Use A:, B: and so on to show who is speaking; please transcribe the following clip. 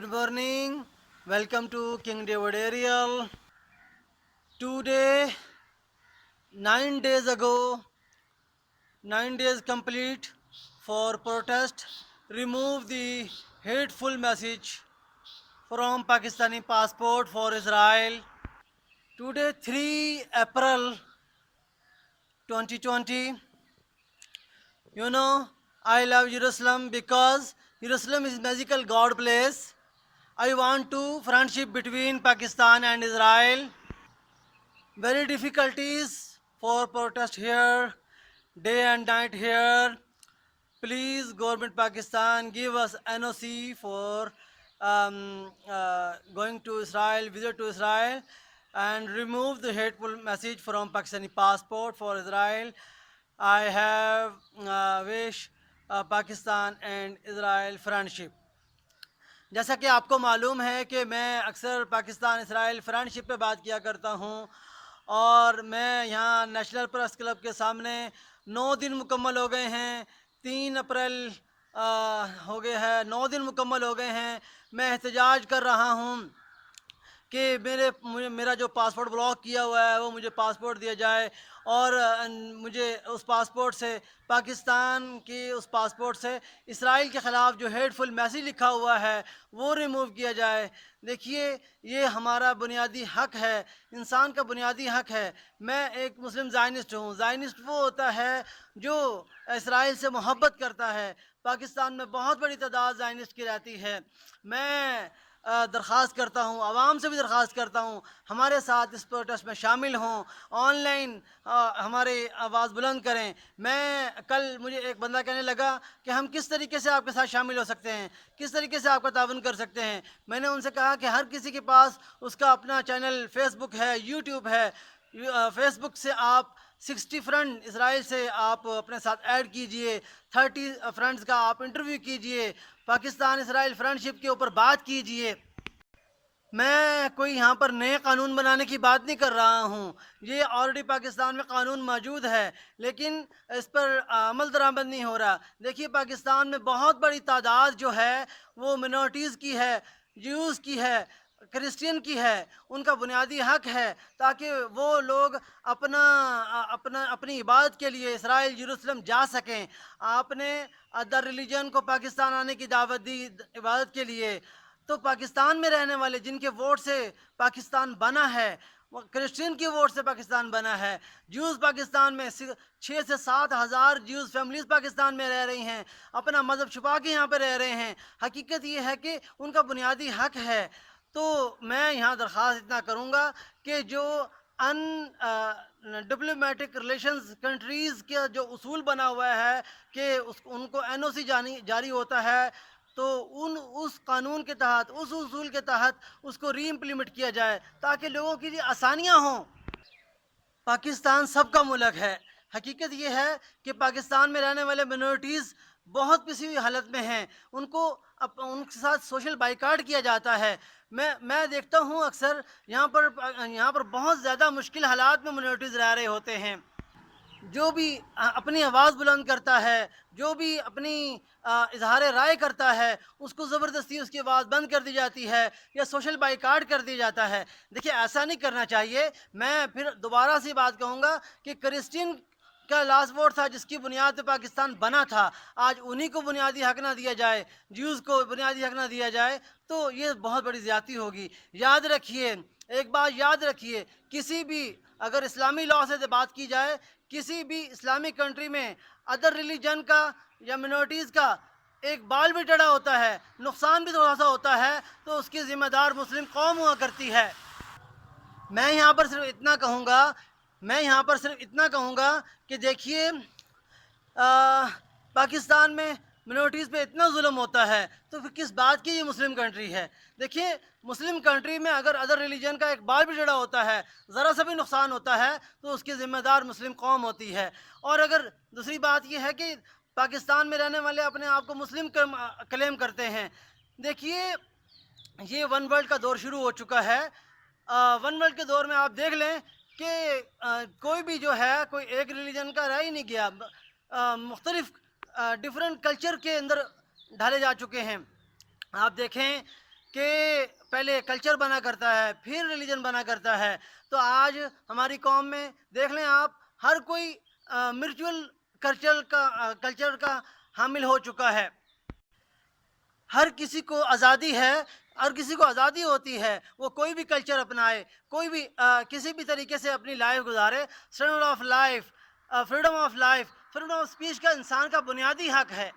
A: Good morning. Welcome to King David Aerial. Today, 9 days ago, 9 days complete for protest. Remove the hateful message from Pakistani passport for Israel. Today, 3 April 2020. You know, I love Jerusalem because Jerusalem is magical God place. I want to friendship between Pakistan and Israel. Very difficulties for protest here, day and night here. Please, government Pakistan, give us NOC for going to Israel, visit to Israel, and remove the hateful message from Pakistani passport for Israel. I have wish Pakistan and Israel friendship. جیسا کہ آپ کو معلوم ہے کہ میں اکثر پاکستان اسرائیل friendship پہ بات کیا کرتا ہوں، اور میں یہاں نیشنل پریس کلب کے سامنے 9 دن مکمل ہو گئے ہیں. 3 اپریل ہو گئے ہیں، 9 دن مکمل ہو گئے ہیں. میں احتجاج کر رہا ہوں کہ میرا جو پاسپورٹ بلاک کیا ہوا ہے وہ مجھے پاسپورٹ دیا جائے، اور مجھے اس پاسپورٹ سے، پاکستان کی اس پاسپورٹ سے اسرائیل کے خلاف جو ہیٹفل میسیج لکھا ہوا ہے وہ ریموو کیا جائے. دیکھیے، یہ ہمارا بنیادی حق ہے، انسان کا بنیادی حق ہے. میں ایک مسلم زائنسٹ ہوں. زائنسٹ وہ ہوتا ہے جو اسرائیل سے محبت کرتا ہے. پاکستان میں بہت بڑی تعداد زائنسٹ کی رہتی ہے. میں درخواست کرتا ہوں، عوام سے بھی درخواست کرتا ہوں، ہمارے ساتھ اس پروٹیسٹ میں شامل ہوں، آن لائن ہماری آواز بلند کریں. کل مجھے ایک بندہ کہنے لگا کہ ہم کس طریقے سے آپ کے ساتھ شامل ہو سکتے ہیں، کس طریقے سے آپ کا تعاون کر سکتے ہیں. میں نے ان سے کہا کہ ہر کسی کے پاس اس کا اپنا چینل فیس بک ہے، یوٹیوب ہے. فیس بک سے آپ 60 فرینڈ اسرائیل سے آپ اپنے ساتھ ایڈ کیجئے، 30 فرینڈز کا آپ انٹرویو کیجئے، پاکستان اسرائیل فرینڈشپ کے اوپر بات کیجئے. میں کوئی یہاں پر نئے قانون بنانے کی بات نہیں کر رہا ہوں. یہ آلریڈی پاکستان میں قانون موجود ہے، لیکن اس پر عمل درآمد نہیں ہو رہا. دیکھیے، پاکستان میں بہت بڑی تعداد جو ہے وہ منورٹیز کی ہے، جیوز کی ہے، کرسچین کی ہے. ان کا بنیادی حق ہے تاکہ وہ لوگ اپنی عبادت کے لیے اسرائیل، یروشلم جا سکیں. آپ نے ادر ریلیجن کو پاکستان آنے کی دعوت دی عبادت کے لیے، تو پاکستان میں رہنے والے جن کے ووٹ سے پاکستان بنا ہے، کرسچین کے ووٹ سے پاکستان بنا ہے، جیوز پاکستان میں 6 سے 7 ہزار جیوز فیملیز پاکستان میں رہ رہی ہیں، اپنا مذہب چھپا کے یہاں پہ رہ رہے ہیں. حقیقت یہ ہے کہ ان کا بنیادی حق ہے. تو میں یہاں درخواست اتنا کروں گا کہ جو ڈپلومیٹک ریلیشنز کنٹریز کا جو اصول بنا ہوا ہے کہ ان کو NOC جاری ہوتا ہے، تو اس قانون کے تحت، اس اصول کے تحت اس کو ری امپلیمنٹ کیا جائے تاکہ لوگوں کے لیے آسانیاں ہوں. پاکستان سب کا ملک ہے. حقیقت یہ ہے کہ پاکستان میں رہنے والے منورٹیز بہت پسی ہوئی حالت میں ہیں. ان کے ساتھ سوشل بائیکاٹ کیا جاتا ہے. میں دیکھتا ہوں اکثر یہاں پر بہت زیادہ مشکل حالات میں منورٹیز رہ رہے ہوتے ہیں. جو بھی اپنی آواز بلند کرتا ہے، جو بھی اپنی اظہار رائے کرتا ہے، اس کو زبردستی اس کی آواز بند کر دی جاتی ہے یا سوشل بائیکاٹ کر دیا جاتا ہے. دیکھیے، ایسا نہیں کرنا چاہیے. میں پھر دوبارہ سے بات کہوں گا کہ کرسچین کا لاسٹ ووٹ تھا جس کی بنیاد پہ پاکستان بنا تھا. آج انہی کو بنیادی حق نہ دیا جائے، جیوز کو بنیادی حق نہ دیا جائے، تو یہ بہت بڑی زیادتی ہوگی. یاد رکھیے، ایک بات یاد رکھیے، کسی بھی اگر اسلامی لاء سے بات کی جائے، کسی بھی اسلامک کنٹری میں ادر ریلیجن کا یا منورٹیز کا ایک بال بھی ٹیڑھا ہوتا ہے، نقصان بھی تھوڑا سا ہوتا ہے، تو اس کی ذمہ دار مسلم قوم ہوا کرتی ہے. میں یہاں پر صرف اتنا کہوں گا کہ دیکھیے، پاکستان میں منورٹیز پہ اتنا ظلم ہوتا ہے تو پھر کس بات کی یہ مسلم کنٹری ہے. دیکھیے، مسلم کنٹری میں اگر ادر ریلیجن کا ایک بال بھی ٹیڑھا ہوتا ہے، ذرا سا بھی نقصان ہوتا ہے، تو اس کی ذمہ دار مسلم قوم ہوتی ہے. اور اگر دوسری بات یہ ہے کہ پاکستان میں رہنے والے اپنے آپ کو مسلم کلیم کرتے ہیں. دیکھیے، یہ ون ورلڈ کا دور شروع ہو چکا ہے. ون ورلڈ کے دور میں آپ دیکھ لیں کہ کوئی بھی جو ہے، کوئی ایک ریلیجن کا رہ ہی نہیں گیا. مختلف ڈیفرنٹ کلچر کے اندر ڈھالے جا چکے ہیں. آپ دیکھیں کہ پہلے کلچر بنا کرتا ہے پھر ریلیجن بنا کرتا ہے. تو آج ہماری قوم میں دیکھ لیں آپ ہر کوئی مرچول کلچر کا حامل ہو چکا ہے. ہر کسی کو آزادی ہے، ہر کسی کو آزادی ہوتی ہے وہ کوئی بھی کلچر اپنائے، کوئی بھی کسی بھی طریقے سے اپنی لائف گزارے. Standard of life, freedom of life, freedom of speech کا انسان کا بنیادی حق ہے.